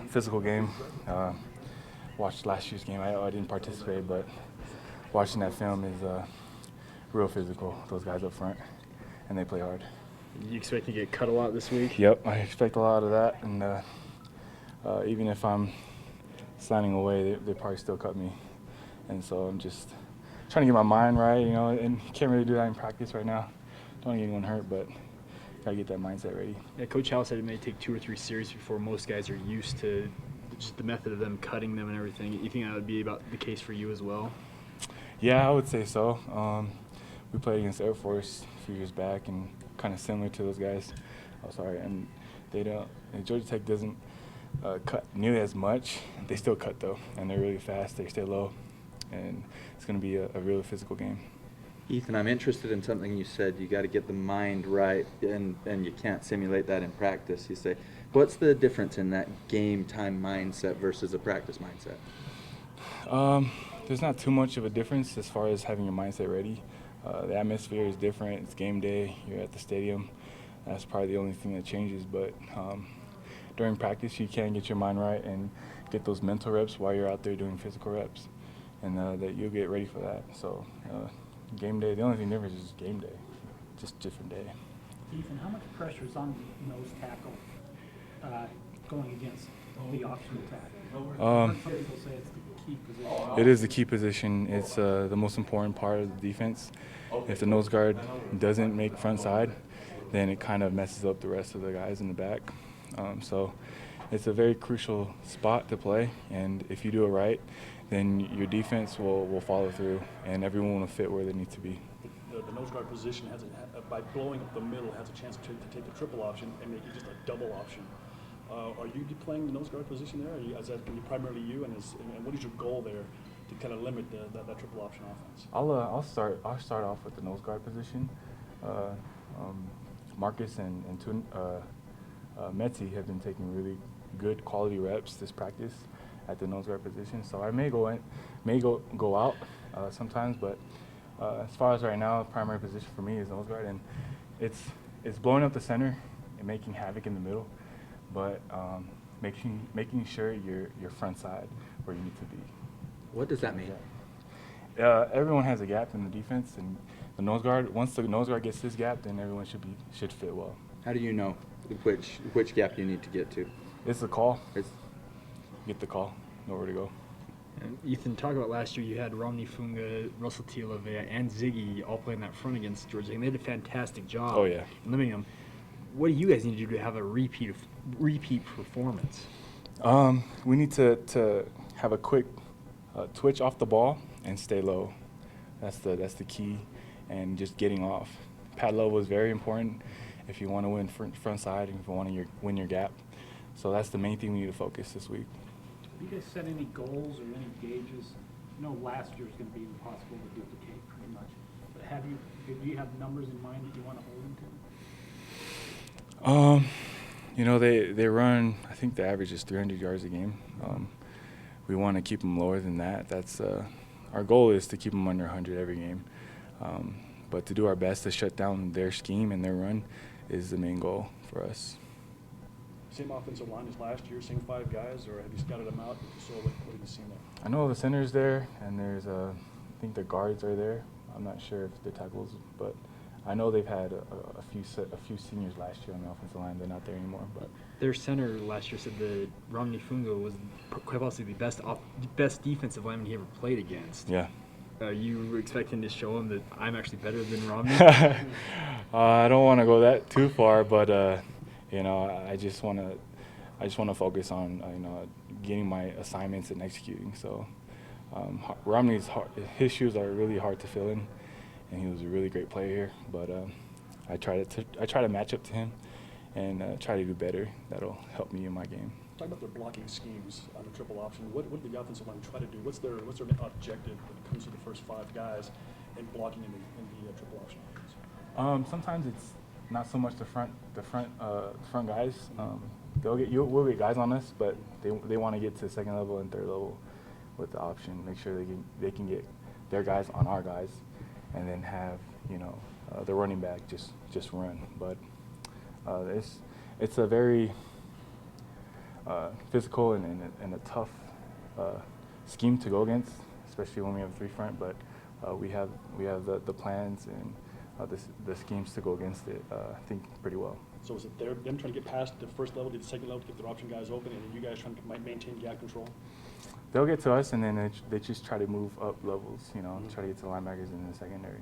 Physical game. Watched last year's game. I didn't participate, but watching that film is real physical. Those guys up front, and they play hard. You expect to get cut a lot this week? Yep, I expect a lot of that, and even if I'm signing away, they probably still cut me. And so I'm just trying to get my mind right, and can't really do that in practice right now. Don't want to get anyone hurt, but gotta get that mindset ready. Yeah, Coach Howell said it may take 2 or 3 series before most guys are used to just the method of them cutting them and everything. You think that would be about the case for you as well? Yeah, I would say so. We played against Air Force a few years back, and kind of similar to those guys. And they don't. And Georgia Tech doesn't cut nearly as much. They still cut though, and they're really fast. They stay low, and it's going to be a really physical game. Eathyn, I'm interested in something you said. You got to get the mind right, and you can't simulate that in practice. You say, what's the difference in that game time mindset versus a practice mindset? There's not too much of a difference as far as having your mindset ready. The atmosphere is different. It's game day. You're at the stadium. That's probably the only thing that changes. But during practice, you can get your mind right and get those mental reps while you're out there doing physical reps, and that you'll get ready for that. So game day, the only thing different is game day, just different day. Eathyn, how much pressure is on the nose tackle going against the optional tackle? Some people say it's the key position. It is the key position. It's the most important part of the defense. If the nose guard doesn't make front side, then it kind of messes up the rest of the guys in the back. So it's a very crucial spot to play, and if you do it right, then your defense will follow through, and everyone will fit where they need to be. The nose guard position has by blowing up the middle, has a chance to take the triple option and make it just a double option. Are you playing the nose guard position there? Is that primarily you, and what is your goal there to kind of limit that triple option offense? I'll start off with the nose guard position. Marcus and Metzi have been taking really good quality reps this practice at the nose guard position. So I may go out sometimes, but as far as right now, the primary position for me is nose guard, and it's blowing up the center and making havoc in the middle, but making sure you're front side where you need to be. What does that mean? Everyone has a gap in the defense, and the nose guard. Once the nose guard gets this gap, then everyone should fit well. How do you know which gap you need to get to? It's a call. Get the call. Know where to go. And Eathyn, talk about last year. You had Romney Funga, Russell Tialave, and Ziggy all playing that front against Georgia, and they did a fantastic job. Oh yeah. Limiting them. What do you guys need to do to have a repeat performance? We need to have a quick twitch off the ball and stay low. That's the key, and just getting off. Pad low was very important if you want to win front side and if you want to win your gap. So that's the main thing we need to focus this week. Have you guys set any goals or any gauges? Last year is going to be impossible to duplicate pretty much. But do you have numbers in mind that you want to hold them to? They run. I think the average is 300 yards a game. We want to keep them lower than that. That's our goal is to keep them under 100 every game. But to do our best to shut down their scheme and their run is the main goal for us. Same offensive line as last year, same 5 guys, or have you scouted them out? So what have you seen there? I know the center's there, and there's I think the guards are there. I'm not sure if the tackles, but I know they've had a few seniors last year on the offensive line. They're not there anymore. But their center last year said that Romney Funga was quite possibly the best defensive lineman he ever played against. Yeah. Are you expecting to show him that I'm actually better than Romney? I don't want to go that too far, but I just want to focus on getting my assignments and executing. So Romney's his shoes are really hard to fill in, and he was a really great player here. But I try to match up to him and try to do better. That'll help me in my game. Talk about their blocking schemes on the triple option. What did the offensive line try to do? What's their objective when it comes to the first 5 guys and blocking in the triple option offense? Sometimes it's not so much the front guys. We'll get guys on us, but they want to get to second level and third level with the option. Make sure they can get their guys on our guys, and then have the running back just run. But it's a very physical and a tough scheme to go against, especially when we have a three front. But we have the plans and the schemes to go against it. I think pretty well. So is it them trying to get past the first level to the second level to get their option guys open, and then you guys trying to maintain gap control? They'll get to us, and then they just try to move up levels. You know, try to get to the linebackers in the secondary.